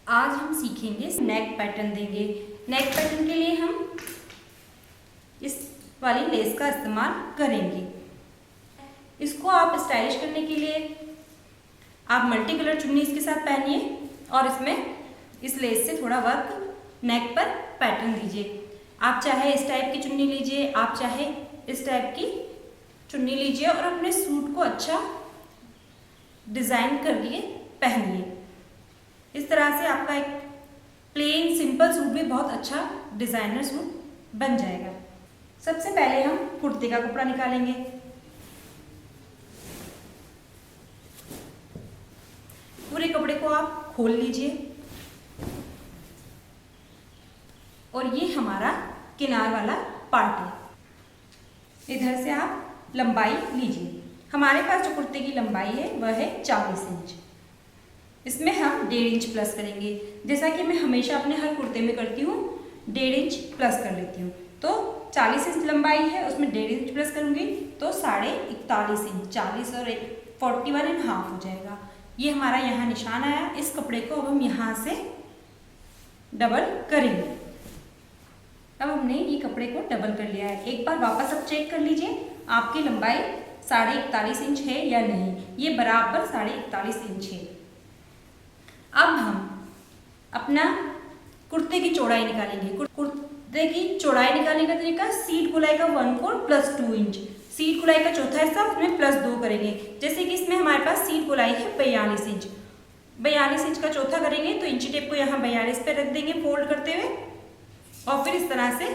आज हम सीखेंगे नेक पैटर्न देंगे। नेक पैटर्न के लिए हम इस वाली लेस का इस्तेमाल करेंगे। इसको आप स्टाइलिश करने के लिए आप मल्टी कलर चुन्नी इसके साथ पहनिए और इसमें इस लेस से थोड़ा वर्क नेक पर पैटर्न दीजिए। आप चाहे इस टाइप की चुन्नी लीजिए, आप चाहे इस टाइप की चुन्नी लीजिए और अपने सूट को अच्छा डिज़ाइन करके पहनिए। इस तरह से आपका एक प्लेन सिंपल सूट भी बहुत अच्छा डिज़ाइनर सूट बन जाएगा। सबसे पहले हम कुर्ते का कपड़ा निकालेंगे। पूरे कपड़े को आप खोल लीजिए और ये हमारा किनार वाला पार्ट है। इधर से आप लंबाई लीजिए। हमारे पास जो कुर्ते की लंबाई है वह है 40 इंच। इसमें हम 1.5 इंच प्लस करेंगे। जैसा कि मैं हमेशा अपने हर कुर्ते में करती हूँ, 1.5 इंच प्लस कर लेती हूँ। तो 40 इंच लंबाई है, उसमें 1.5 इंच प्लस करूँगी तो 41.5 इंच, 40 और 41.5 हो जाएगा। ये हमारा यहाँ निशान आया। इस कपड़े को अब हम यहाँ से डबल करेंगे। अब हमने ये कपड़े को डबल कर लिया है। एक बार वापस अब चेक कर लीजिए आपकी लंबाई 41.5 इंच है या नहीं। ये बराबर 41.5 इंच है। अब हम अपना कुर्ते की चौड़ाई निकालेंगे। कुर्ते की चौड़ाई निकालने का तरीका, सीट गोलाई का 1/4 प्लस 2 इंच, सीट गोलाई का चौथा हिस्सा उसमें प्लस 2 करेंगे। जैसे कि इसमें हमारे पास सीट गोलाई है 42 इंच, 42 इंच का चौथा करेंगे तो इंची टेप को यहाँ 42 पे रख देंगे फोल्ड करते हुए और फिर इस तरह से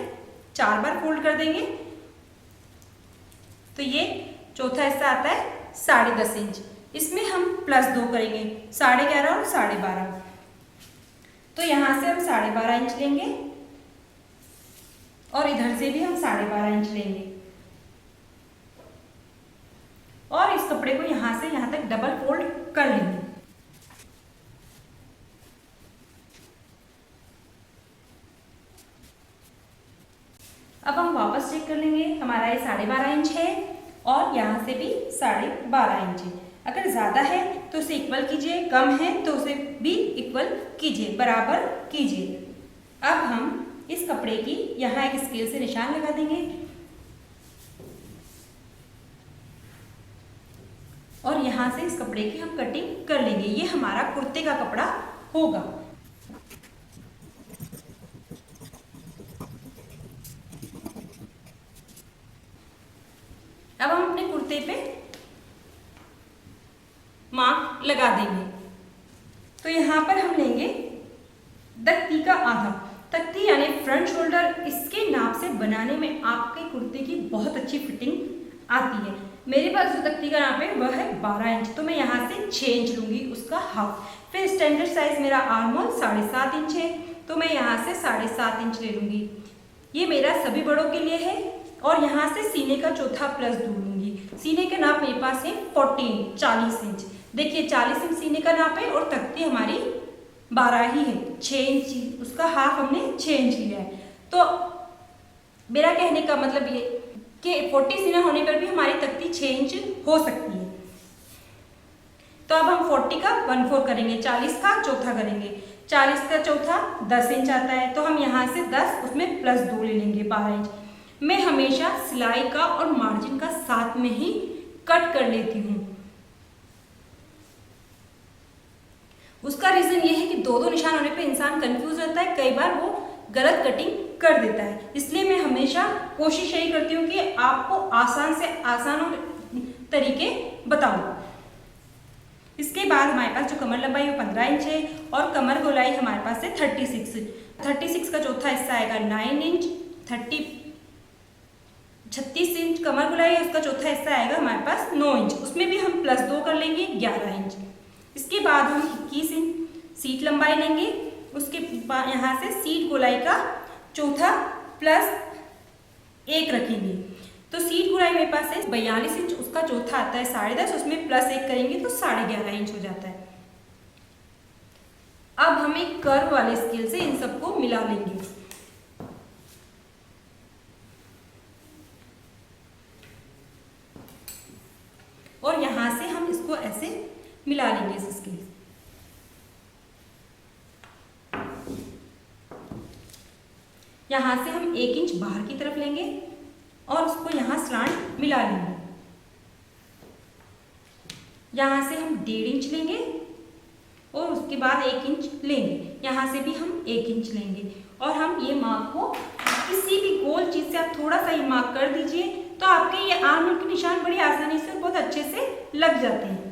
4 बार फोल्ड कर देंगे तो ये चौथा हिस्सा आता है 10.5 इंच। इसमें हम प्लस 2 करेंगे, 11.5 और 12.5। तो यहाँ से हम 12.5 इंच लेंगे और इधर से भी हम 12.5 इंच लेंगे और इस कपड़े को यहाँ से यहाँ तक डबल फोल्ड कर लेंगे। अब हम वापस चेक कर लेंगे। हमारा ये 12.5 इंच है और यहाँ से भी 12.5 इंच है। अगर ज़्यादा है तो उसे इक्वल कीजिए, कम है तो उसे भी इक्वल कीजिए, बराबर कीजिए। अब हम इस कपड़े की यहाँ एक स्केल से निशान लगा देंगे और यहाँ से इस कपड़े की हम कटिंग कर लेंगे। ये हमारा कुर्ते का कपड़ा होगा। अब हम अपने कुर्ते पे मार्क लगा देंगे। तो यहाँ पर हम लेंगे तख्ती का आधा। तख्ती यानी फ्रंट शोल्डर, इसके नाप से बनाने में आपके कुर्ते की बहुत अच्छी फिटिंग आती है। मेरे पास जो तख्ती का नाप है वह है 12 इंच, तो मैं यहाँ से 6 इंच लूँगी, उसका हाफ। फिर स्टैंडर्ड साइज मेरा आर्म होल 7.5 इंच है, तो मैं यहाँ से 7.5 इंच ले लूँगी। ये मेरा सभी बड़ों के लिए है। और यहाँ से सीने का चौथा प्लस 2 लूँगी। सीने का नाप मेरे पास है 40 इंच। देखिए 40 इंच सीने का नाप है और तख्ती हमारी 12 ही है, 6 इंच, उसका हाफ हमने 6 इंच लिया है। तो मेरा कहने का मतलब ये कि 40 सीना होने पर भी हमारी तख्ती 6 इंच हो सकती है। तो अब हम 40 का 1/4 करेंगे, 40 का चौथा करेंगे। 40 का चौथा 10 इंच आता है, तो हम यहाँ से 10 उसमें प्लस 2 ले लेंगे, 12 इंच। मैं हमेशा सिलाई का और मार्जिन का साथ में ही कट कर लेती हूँ। उसका रीजन ये है कि दो निशान होने पे इंसान कंफ्यूज होता है, कई बार वो गलत कटिंग कर देता है। इसलिए मैं हमेशा कोशिश यही करती हूँ कि आपको आसान से आसान तरीके बताऊँ। इसके बाद हमारे पास जो कमर लंबाई है 15 इंच है और कमर गोलाई हमारे पास है 36 का चौथा हिस्सा आएगा 9 इंच। 36 इंच कमर गोलाई है, उसका चौथा हिस्सा आएगा हमारे पास 9 इंच, उसमें भी हम प्लस 2 कर लेंगे, 11 इंच। इसके बाद हम 21 इंच सीट लंबाई लेंगे। उसके यहाँ से सीट गोलाई का चौथा प्लस 1 रखेंगे। तो सीट गोलाई मेरे पास है 42 इंच, उसका चौथा आता है 10.5, उसमें प्लस 1 करेंगे तो 11.5 इंच हो जाता है। अब हम एक कर्व वाले स्केल से इन सबको मिला लेंगे। और यहाँ से हम इसको ऐसे मिला लेंगे इस स्केल से। यहाँ से हम 1 इंच बाहर की तरफ लेंगे और उसको यहाँ स्लांट मिला लेंगे। यहाँ से हम 1.5 इंच लेंगे और उसके बाद 1 इंच लेंगे। यहाँ से भी हम 1 इंच लेंगे और हम ये मार्क को किसी भी गोल चीज से आप थोड़ा सा ये मार्क कर दीजिए तो आपके ये आर्म होल के निशान बड़ी आसानी से बहुत अच्छे से लग जाते हैं।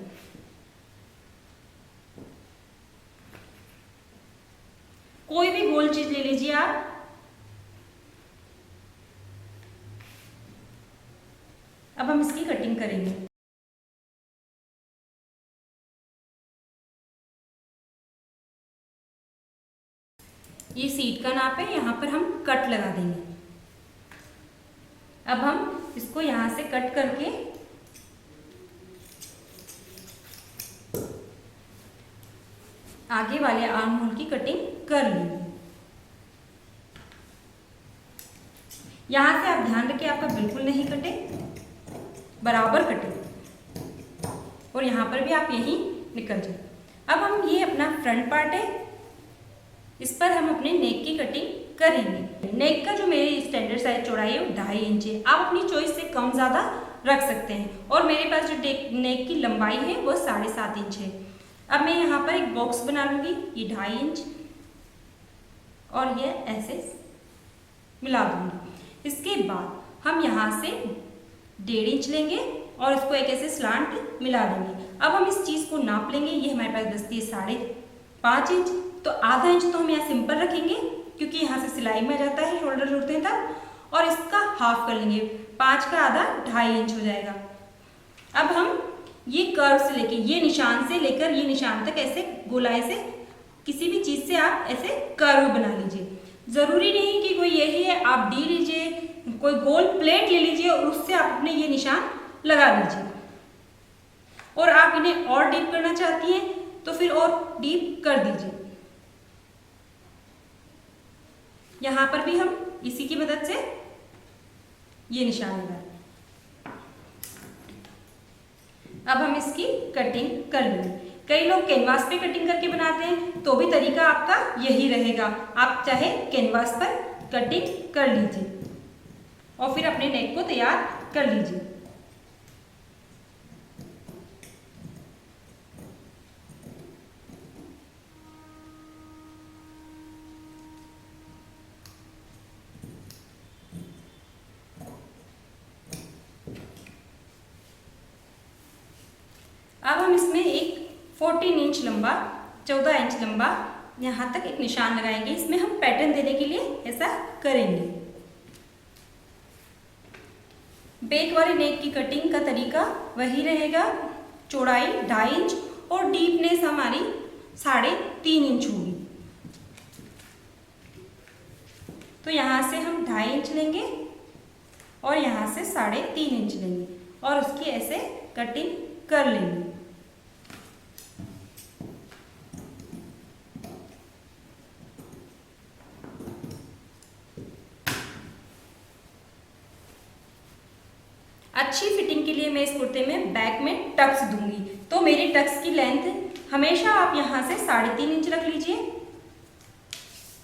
कोई भी गोल चीज ले लीजिए आप। अब हम इसकी कटिंग करेंगे। ये सीट का नाप है, यहाँ पर हम कट लगा देंगे। अब हम इसको यहाँ से कट करके आगे वाले आर्म होल की कटिंग कर लेंगे। यहाँ से आप ध्यान रखिए आपका बिल्कुल नहीं कटे, बराबर कटे और यहाँ पर भी आप यही निकल जाए। अब हम ये अपना फ्रंट पार्ट है, इस पर हम अपने नेक की कटिंग करेंगे। नेक का जो मेरी स्टैंडर्ड साइज चौड़ाई है वो 2.5 इंच है। आप अपनी चॉइस से कम ज़्यादा रख सकते हैं और मेरे पास जो नेक की लंबाई है वो 7.5 इंच है। अब मैं यहाँ पर एक बॉक्स बना लूँगी, ये 2.5 इंच और ये ऐसे मिला दूँगी। इसके बाद हम यहाँ से 1.5 इंच लेंगे और इसको एक ऐसे स्लांट मिला देंगे। अब हम इस चीज़ को नाप लेंगे। ये हमारे पास बचती है 5.5 इंच, तो आधा इंच तो हम यहाँ सिंपल रखेंगे क्योंकि यहाँ से सिलाई में आ जाता है, शोल्डर जोड़ते हैं तब, और इसका हाफ कर लेंगे। 5 का आधा 2.5 इंच हो जाएगा। अब हम ये कर्व से लेके ये निशान से लेकर ये निशान तक ऐसे गोलाई से किसी भी चीज़ से आप ऐसे कर्व बना लीजिए। ज़रूरी नहीं कि कोई यही है, आप डी लीजिए, कोई गोल प्लेट ले लीजिए और उससे आप अपने ये निशान लगा लीजिए। और आप इन्हें और डीप करना चाहती हैं तो फिर और डीप कर दीजिए। यहाँ पर भी हम इसी की मदद से ये निशान लगाएं। अब हम इसकी कटिंग कर लेंगे। कई लोग कैनवास पे कटिंग करके बनाते हैं, तो भी तरीका आपका यही रहेगा। आप चाहे कैनवास पर कटिंग कर लीजिए और फिर अपने नेक को तैयार कर लीजिए। अब हम इसमें एक 14 इंच लंबा 14 इंच लंबा यहाँ तक एक निशान लगाएंगे। इसमें हम पैटर्न देने के लिए ऐसा करेंगे। बैक वाले नेक की कटिंग का तरीका वही रहेगा। चौड़ाई 2.5 इंच और डीपनेस हमारी 3.5 इंच होगी। तो यहाँ से हम 2.5 इंच लेंगे और यहाँ से 3.5 इंच लेंगे और उसकी ऐसे कटिंग कर लेंगे। अच्छी फिटिंग के लिए मैं इस कुर्ते में बैक में टक्स दूंगी, तो मेरी टक्स की लेंथ हमेशा आप यहाँ से 3.5 इंच रख लीजिए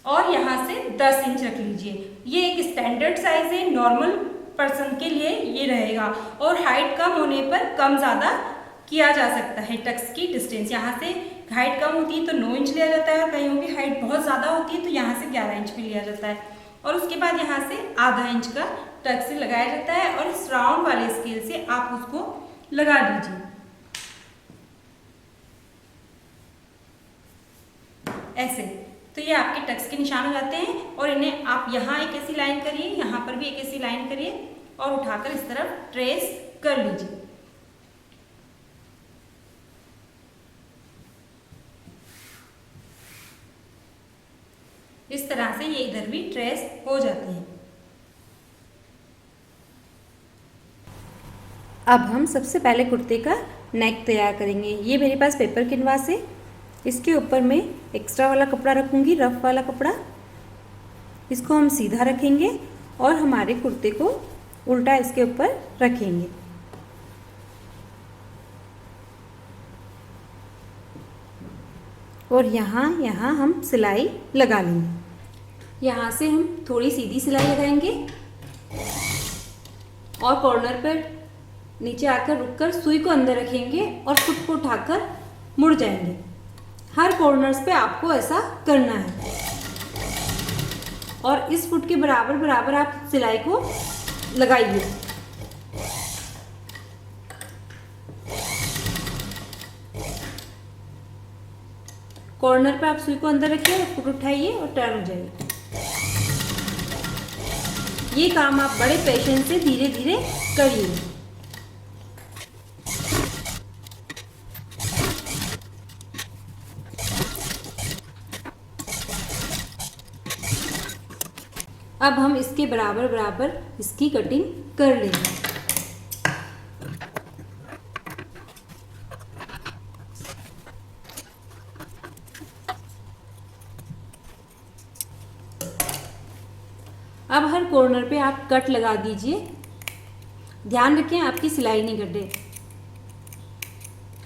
और यहाँ से 10 इंच रख लीजिए। ये एक स्टैंडर्ड साइज है, नॉर्मल पर्सन के लिए ये रहेगा और हाइट कम होने पर कम ज़्यादा किया जा सकता है। टक्स की डिस्टेंस यहाँ से हाइट कम होती है तो 9 इंच लिया जाता है और कईयों की हाइट बहुत ज़्यादा होती है तो यहाँ से 11 इंच भी लिया जाता है और उसके बाद यहाँ से आधा इंच का टक्स लगाया जाता है और इस राउंड वाले स्केल से आप उसको लगा दीजिए ऐसे। तो ये आपके टक्स के निशान हो जाते हैं और इन्हें आप यहाँ एक ऐसी लाइन करिए, यहाँ पर भी एक ऐसी लाइन करिए और उठाकर इस तरफ ट्रेस कर लीजिए। इस तरह से ये इधर भी ट्रेस हो जाते हैं। अब हम सबसे पहले कुर्ते का नेक तैयार करेंगे। ये मेरे पास पेपर कैनवास है, इसके ऊपर मैं एक्स्ट्रा वाला कपड़ा रखूँगी, रफ वाला कपड़ा। इसको हम सीधा रखेंगे और हमारे कुर्ते को उल्टा इसके ऊपर रखेंगे। और यहाँ हम सिलाई लगा लेंगे। यहाँ से हम थोड़ी सीधी सिलाई लगाएंगे और कॉर्नर पर नीचे आकर रुककर सुई को अंदर रखेंगे और फुट को उठाकर मुड़ जाएंगे। हर कॉर्नर्स पे आपको ऐसा करना है और इस फुट के बराबर बराबर आप सिलाई को लगाइए। कॉर्नर पे आप सुई को अंदर रखिए और फुट उठाइए और टर्न हो जाइए। ये काम आप बड़े पेशेंस से धीरे धीरे करिए। अब हम इसके बराबर बराबर इसकी कटिंग कर लेंगे। अब हर कॉर्नर पे आप कट लगा दीजिए। ध्यान रखें आपकी सिलाई नहीं कटे,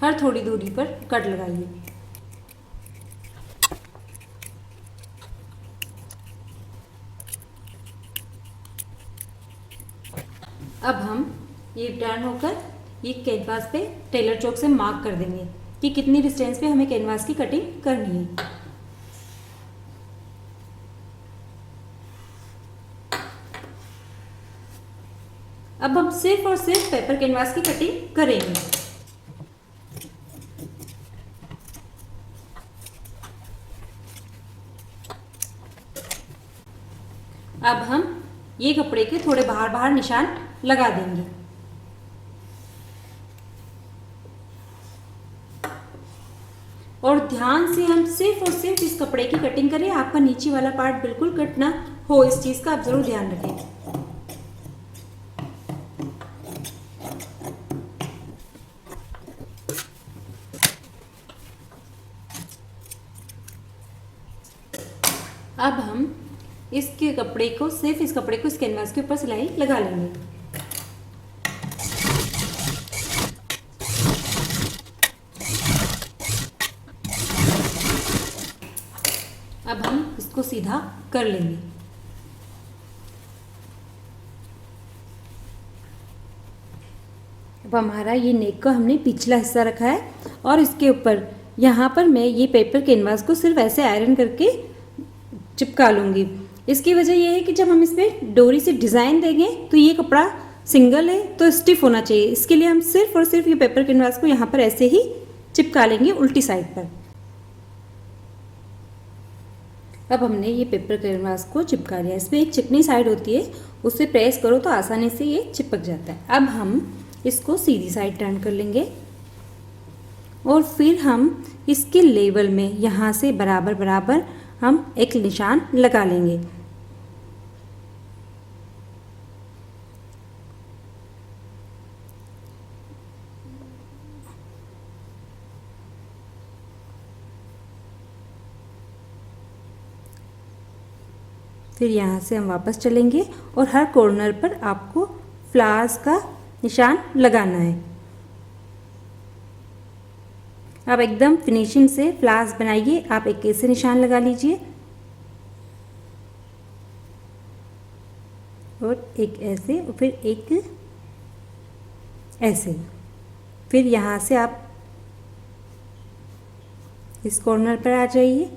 हर थोड़ी दूरी पर कट लगाइए। अब हम ये टर्न होकर ये कैनवास पे टेलर चौक से मार्क कर देंगे कि कितनी डिस्टेंस पे हमें कैनवास की कटिंग करनी है। अब हम सिर्फ और सिर्फ पेपर कैनवास की कटिंग करेंगे। अब हम ये कपड़े के थोड़े बाहर बाहर निशान लगा देंगे। और ध्यान से हम सिर्फ और सिर्फ इस कपड़े की कटिंग करें। आपका नीचे वाला पार्ट बिल्कुल कट ना हो, इस चीज का आप जरूर ध्यान रखें। अब हम इसके कपड़े को सिर्फ इस कपड़े को इस कैनवास के ऊपर सिलाई लगा लेंगे। अब हम इसको सीधा कर लेंगे। अब हमारा ये नेक का हमने पिछला हिस्सा रखा है और इसके ऊपर यहाँ पर मैं ये पेपर कैनवास को सिर्फ ऐसे आयरन करके चिपका लूँगी। इसकी वजह यह है कि जब हम इसमें डोरी से डिज़ाइन देंगे तो ये कपड़ा सिंगल है तो स्टिफ होना चाहिए। इसके लिए हम सिर्फ और सिर्फ ये पेपर कैनवास को यहाँ पर ऐसे ही चिपका लेंगे उल्टी साइड पर। अब हमने ये पेपर कैनवास को चिपका लिया। इसमें एक चिकनी साइड होती है, उससे प्रेस करो तो आसानी से ये चिपक जाता है। अब हम इसको सीधी साइड टर्न कर लेंगे और फिर हम इसके लेवल में यहाँ से बराबर बराबर हम एक निशान लगा लेंगे। फिर यहाँ से हम वापस चलेंगे और हर कॉर्नर पर आपको फ्लावर्स का निशान लगाना है। आप एकदम फिनिशिंग से फ्लावर्स बनाइए। आप एक ऐसे निशान लगा लीजिए और एक ऐसे और फिर एक ऐसे। फिर यहाँ से आप इस कॉर्नर पर आ जाइए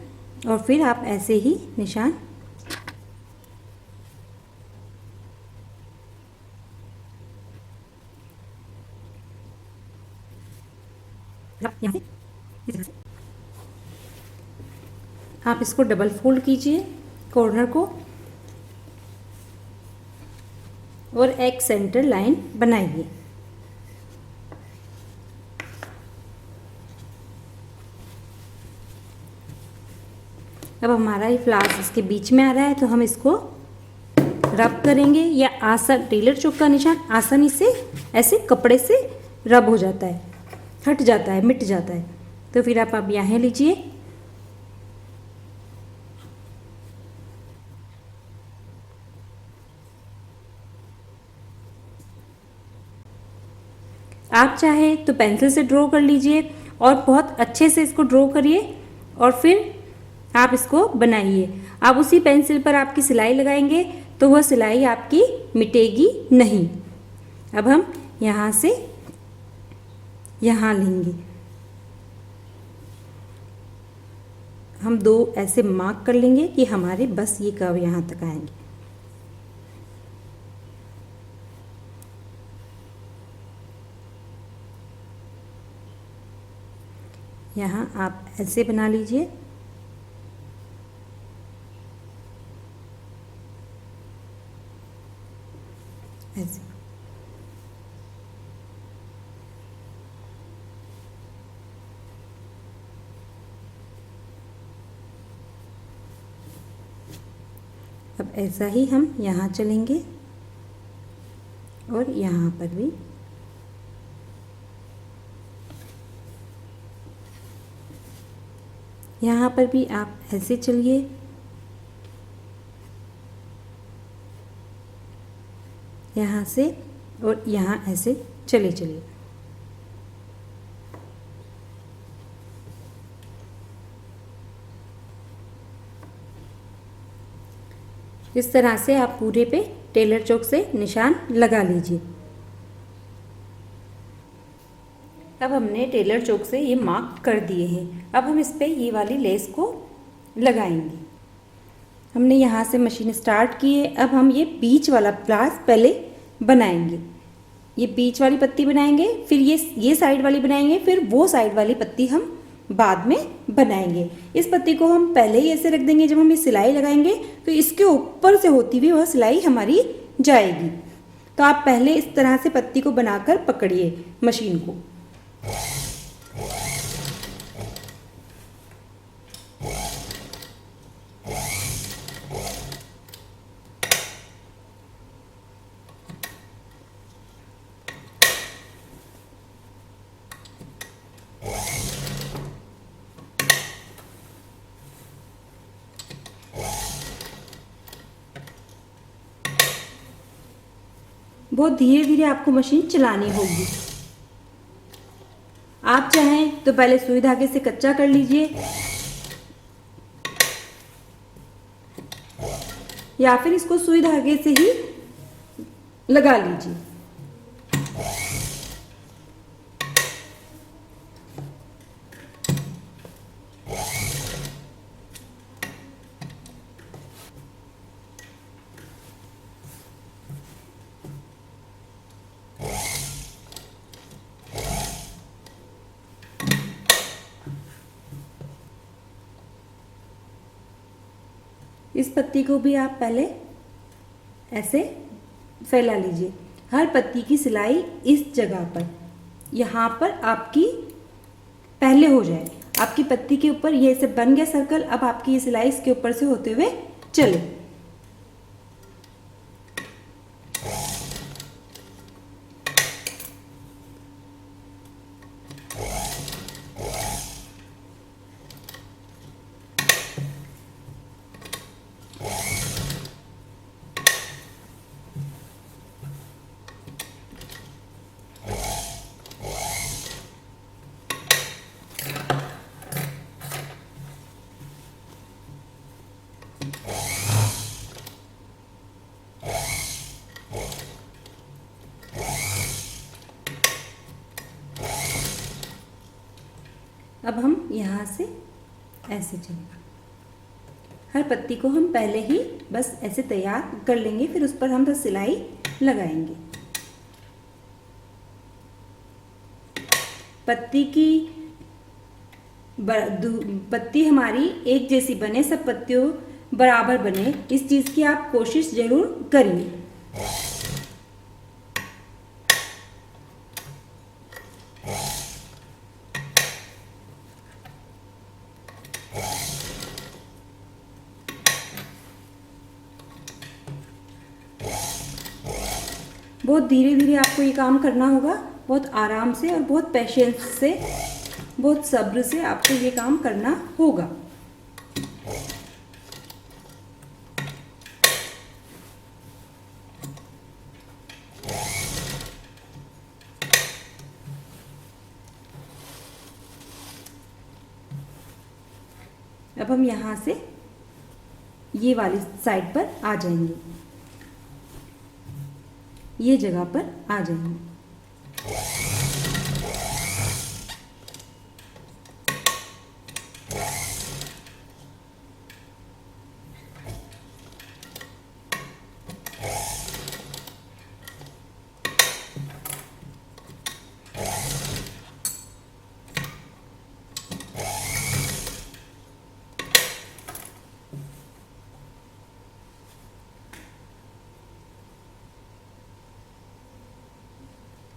और फिर आप ऐसे ही निशान यहाँ से आप इसको डबल फोल्ड कीजिए कॉर्नर को और एक सेंटर लाइन बनाइए। अब हमारा ये फ्लावर्स इसके बीच में आ रहा है तो हम इसको रब करेंगे या आसान टेलर चौक का निशान आसानी से ऐसे कपड़े से रब हो जाता है, हट जाता है, मिट जाता है। तो फिर आप यहाँ लीजिए आप चाहे तो पेंसिल से ड्रॉ कर लीजिए और बहुत अच्छे से इसको ड्रॉ करिए और फिर आप इसको बनाइए। आप उसी पेंसिल पर आपकी सिलाई लगाएंगे तो वह सिलाई आपकी मिटेगी नहीं। अब हम यहाँ से यहाँ लेंगे, हम 2 ऐसे मार्क कर लेंगे कि हमारे बस ये कर्व यहाँ तक आएंगे। यहाँ आप ऐसे बना लीजिए। ऐसे अब ऐसा ही हम यहाँ चलेंगे और यहाँ पर भी यहाँ पर भी आप ऐसे चलिए। यहाँ से और यहाँ ऐसे चले चलिए। इस तरह से आप पूरे पे टेलर चौक से निशान लगा लीजिए। अब हमने टेलर चौक से ये मार्क कर दिए हैं। अब हम इस पे ये वाली लेस को लगाएंगे। हमने यहाँ से मशीन स्टार्ट की है। अब हम ये बीच वाला फ्लास पहले बनाएंगे। ये बीच वाली पत्ती बनाएंगे, फिर ये साइड वाली बनाएंगे, फिर वो साइड वाली पत्ती हम बाद में बनाएंगे। इस पत्ती को हम पहले ही ऐसे रख देंगे। जब हम ये सिलाई लगाएंगे तो इसके ऊपर से होती हुई वह सिलाई हमारी जाएगी। तो आप पहले इस तरह से पत्ती को बनाकर पकड़िए मशीन को। बहुत धीरे धीरे आपको मशीन चलानी होगी। आप चाहें तो पहले सुई धागे से कच्चा कर लीजिए या फिर इसको सुई धागे से ही लगा लीजिए। इस पत्ती को भी आप पहले ऐसे फैला लीजिए। हर पत्ती की सिलाई इस जगह पर, यहाँ पर आपकी पहले हो जाए। आपकी पत्ती के ऊपर ये ऐसे बन गया सर्कल। अब आपकी ये सिलाई इसके ऊपर से होते हुए चले। अब हम यहाँ से ऐसे चलेंगे। हर पत्ती को हम पहले ही बस ऐसे तैयार कर लेंगे, फिर उस पर हम बस सिलाई लगाएंगे। पत्ती हमारी एक जैसी बने, सब पत्तियों बराबर बने, इस चीज़ की आप कोशिश जरूर करिए। बहुत धीरे धीरे आपको ये काम करना होगा, बहुत आराम से और बहुत पेशेंस से, बहुत सब्र से आपको ये काम करना होगा। अब हम यहाँ से ये वाली साइड पर आ जाएंगे, ये जगह पर आ जाएंगे।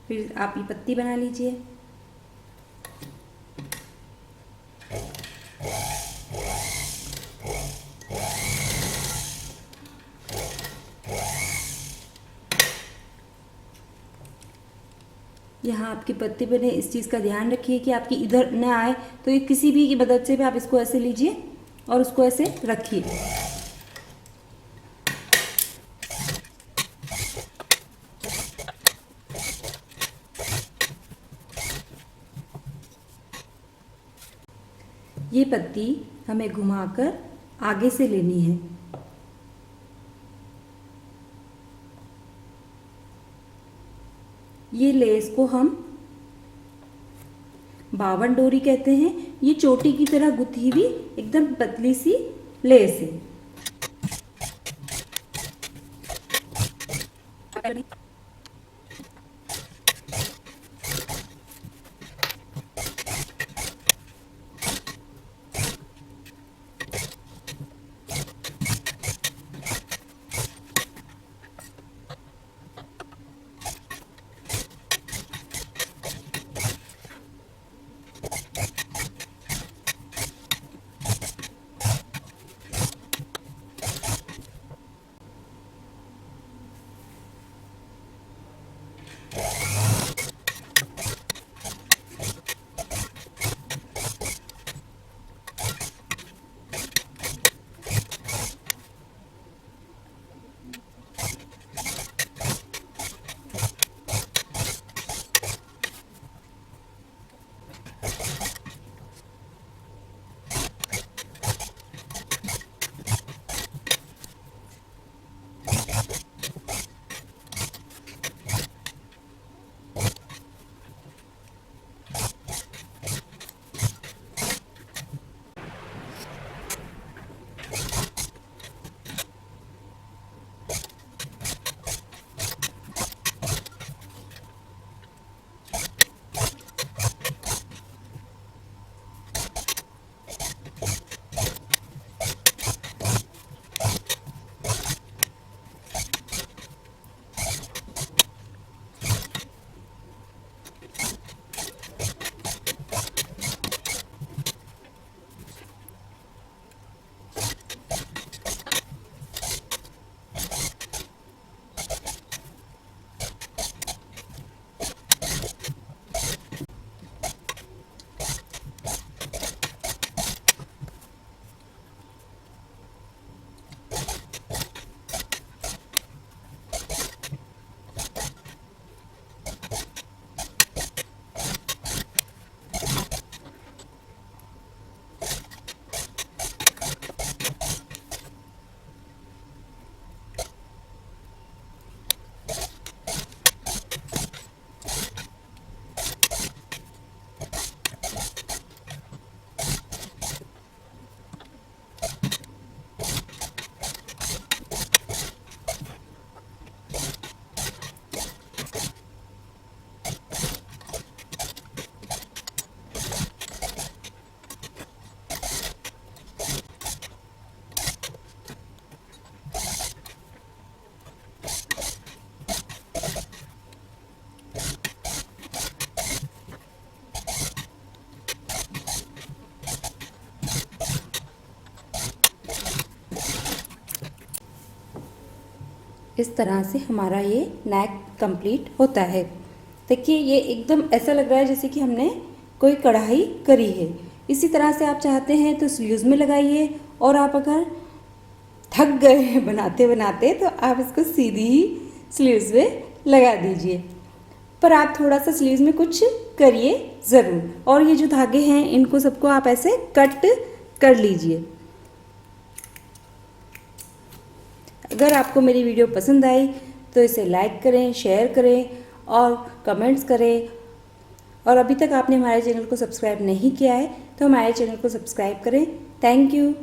फिर आप ये पत्ती बना लीजिए। यहाँ आपकी पत्ती बने, इस चीज़ का ध्यान रखिए कि आपकी इधर न आए, तो ये किसी भी की मदद से भी आप इसको ऐसे लीजिए और उसको ऐसे रखिए। ये पत्ती हमें घुमाकर आगे से लेनी है। ये लेस को हम 52 डोरी कहते हैं। ये चोटी की तरह गुथी हुई एकदम पतली सी लेस है। इस तरह से हमारा ये नेक कंप्लीट होता है। देखिए ये एकदम ऐसा लग रहा है जैसे कि हमने कोई कढ़ाई करी है। इसी तरह से आप चाहते हैं तो स्लीव्स में लगाइए, और आप अगर थक गए हैं बनाते बनाते तो आप इसको सीधी ही स्लीव्स में लगा दीजिए। पर आप थोड़ा सा स्लीव्स में कुछ करिए ज़रूर। और ये जो धागे हैं इनको सबको आप ऐसे कट कर लीजिए। अगर आपको मेरी वीडियो पसंद आई तो इसे लाइक करें, शेयर करें और कमेंट्स करें। और अभी तक आपने हमारे चैनल को सब्सक्राइब नहीं किया है तो हमारे चैनल को सब्सक्राइब करें। Thank you.